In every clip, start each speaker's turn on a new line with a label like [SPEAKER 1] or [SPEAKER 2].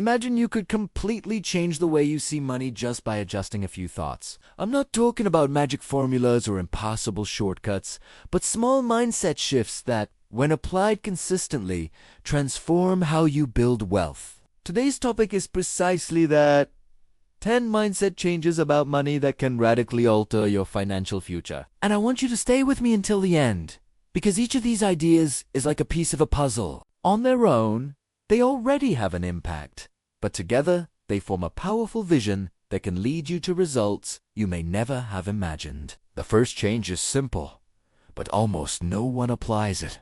[SPEAKER 1] Imagine you could completely change the way you see money just by adjusting a few thoughts. I'm not talking about magic formulas or impossible shortcuts, but small mindset shifts that, when applied consistently, transform how you build wealth. Today's topic is precisely that: 10 mindset changes about money that can radically alter your financial future. And I want you to stay with me until the end, because each of these ideas is like a piece of a puzzle. On their own, they already have an impact, but together they form a powerful vision that can lead you to results you may never have imagined. The first change is simple, but almost no one applies it.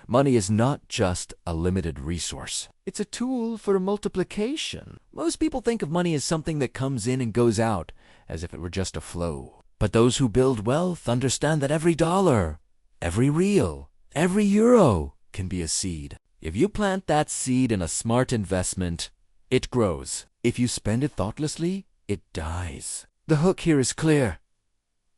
[SPEAKER 1] Money is not just a limited resource. It's a tool for multiplication. Most people think of money as something that comes in and goes out, as if it were just a flow. But those who build wealth understand that every dollar, every real, every euro can be a seed. If you plant that seed in a smart investment, it grows. If you spend it thoughtlessly, it dies. The hook here is clear.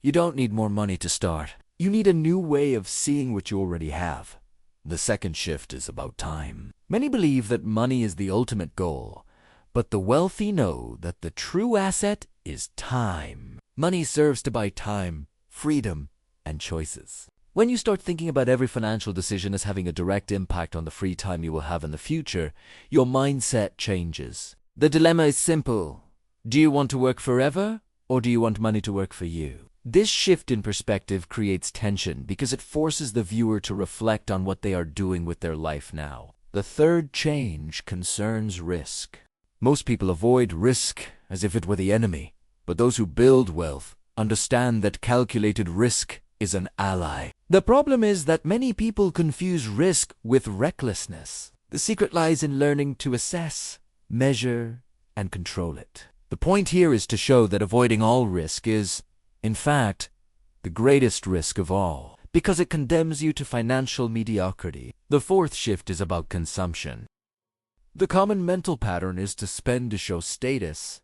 [SPEAKER 1] You don't need more money to start. You need a new way of seeing what you already have. The second shift is about time. Many believe that money is the ultimate goal, but the wealthy know that the true asset is time. Money serves to buy time, freedom, and choices. When you start thinking about every financial decision as having a direct impact on the free time you will have in the future, your mindset changes. The dilemma is simple. Do you want to work forever, or do you want money to work for you? This shift in perspective creates tension because it forces the viewer to reflect on what they are doing with their life now. The third change concerns risk. Most people avoid risk as if it were the enemy, but those who build wealth understand that calculated risk is an ally. The problem is that many people confuse risk with recklessness. The secret lies in learning to assess, measure, and control it. The point here is to show that avoiding all risk is, in fact, the greatest risk of all, because it condemns you to financial mediocrity. The fourth shift is about consumption. The common mental pattern is to spend to show status,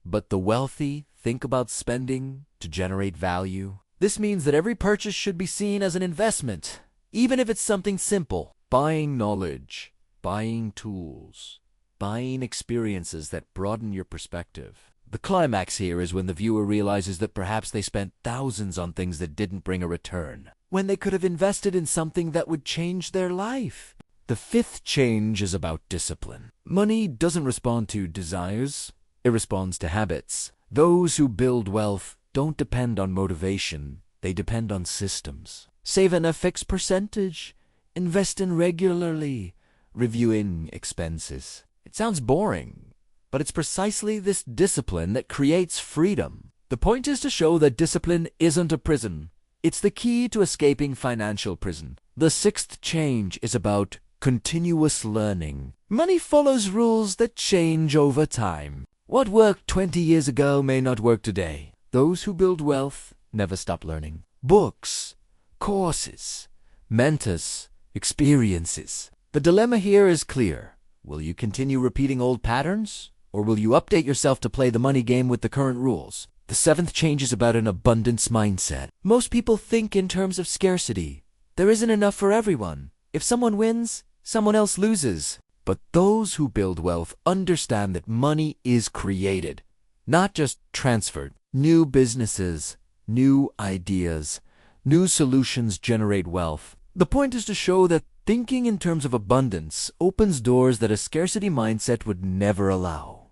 [SPEAKER 1] but the wealthy think about spending to generate value. This means that every purchase should be seen as an investment, even if it's something simple. Buying knowledge, buying tools, buying experiences that broaden your perspective. The climax here is when the viewer realizes that perhaps they spent thousands on things that didn't bring a return, when they could have invested in something that would change their life. The fifth change is about discipline. Money doesn't respond to desires, it responds to habits. Those who build wealth don't depend on motivation, they depend on systems. Save in a fixed percentage, invest in regularly, reviewing expenses. It sounds boring, but it's precisely this discipline that creates freedom. The point is to show that discipline isn't a prison. It's the key to escaping financial prison. The sixth change is about continuous learning. Money follows rules that change over time. What worked 20 years ago may not work today. Those who build wealth never stop learning. Books, courses, mentors, experiences. The dilemma here is clear. Will you continue repeating old patterns? Or will you update yourself to play the money game with the current rules? The seventh change is about an abundance mindset. Most people think in terms of scarcity. There isn't enough for everyone. If someone wins, someone else loses. But those who build wealth understand that money is created, not just transferred. New businesses, new ideas, new solutions generate wealth. The point is to show that thinking in terms of abundance opens doors that a scarcity mindset would never allow.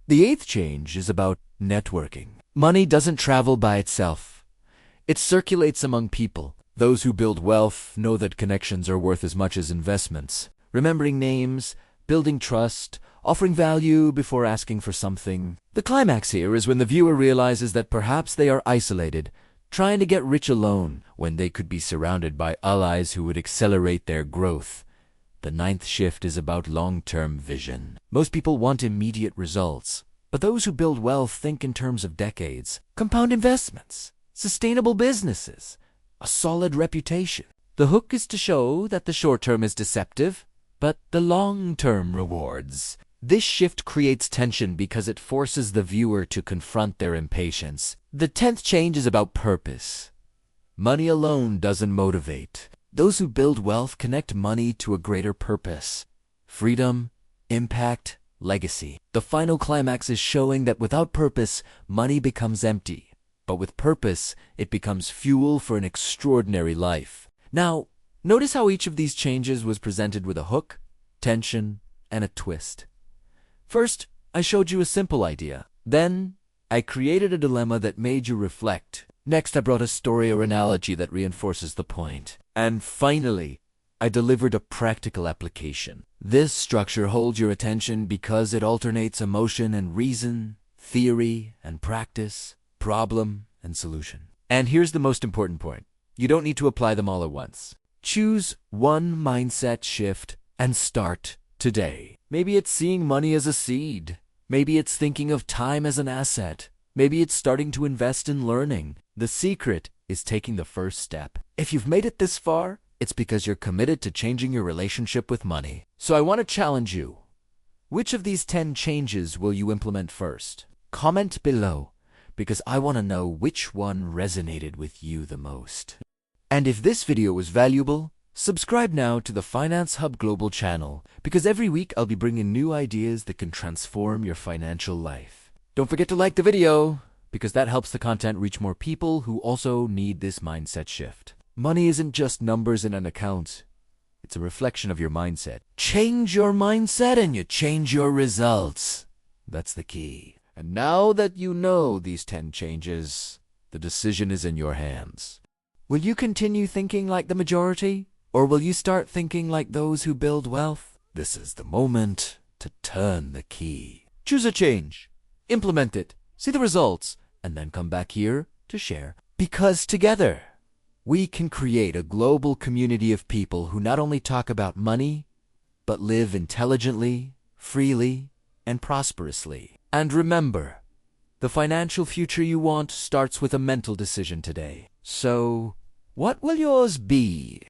[SPEAKER 1] The eighth change is about networking. Money doesn't travel by itself. It circulates among people. Those who build wealth know that connections are worth as much as investments. Remembering names, building trust, offering value before asking for something. The climax here is when the viewer realizes that perhaps they are isolated, trying to get rich alone, when they could be surrounded by allies who would accelerate their growth. The ninth shift is about long-term vision. Most people want immediate results, but those who build wealth think in terms of decades. Compound investments, sustainable businesses, a solid reputation. The hook is to show that the short term is deceptive, but the long-term rewards. This shift creates tension because it forces the viewer to confront their impatience. The 10th change is about purpose. Money alone doesn't motivate. Those who build wealth connect money to a greater purpose. Freedom, impact, legacy. The final climax is showing that without purpose, money becomes empty. But with purpose, it becomes fuel for an extraordinary life. Now, notice how each of these changes was presented with a hook, tension, and a twist. First, I showed you a simple idea. Then, I created a dilemma that made you reflect. Next, I brought a story or analogy that reinforces the point. And finally, I delivered a practical application. This structure holds your attention because it alternates emotion and reason, theory and practice, problem and solution. And here's the most important point. You don't need to apply them all at once. Choose one mindset shift and start today. Maybe it's seeing money as a seed. Maybe it's thinking of time as an asset. Maybe it's starting to invest in learning. The secret is taking the first step. If you've made it this far, it's because you're committed to changing your relationship with money. So I want to challenge you. Which of these 10 changes will you implement first? Comment below, because I want to know which one resonated with you the most. And if this video was valuable, subscribe now to the Finance Hub Global channel, because every week I'll be bringing new ideas that can transform your financial life. Don't forget to like the video, because that helps the content reach more people who also need this mindset shift. Money isn't just numbers in an account. It's a reflection of your mindset. Change your mindset and you change your results. That's the key. And now that you know these 10 changes, the decision is in your hands. Will you continue thinking like the majority? Or will you start thinking like those who build wealth? This is the moment to turn the key. Choose a change. Implement it. See the results. And then come back here to share. Because together, we can create a global community of people who not only talk about money, but live intelligently, freely, and prosperously. And remember, the financial future you want starts with a mental decision today. So, what will yours be?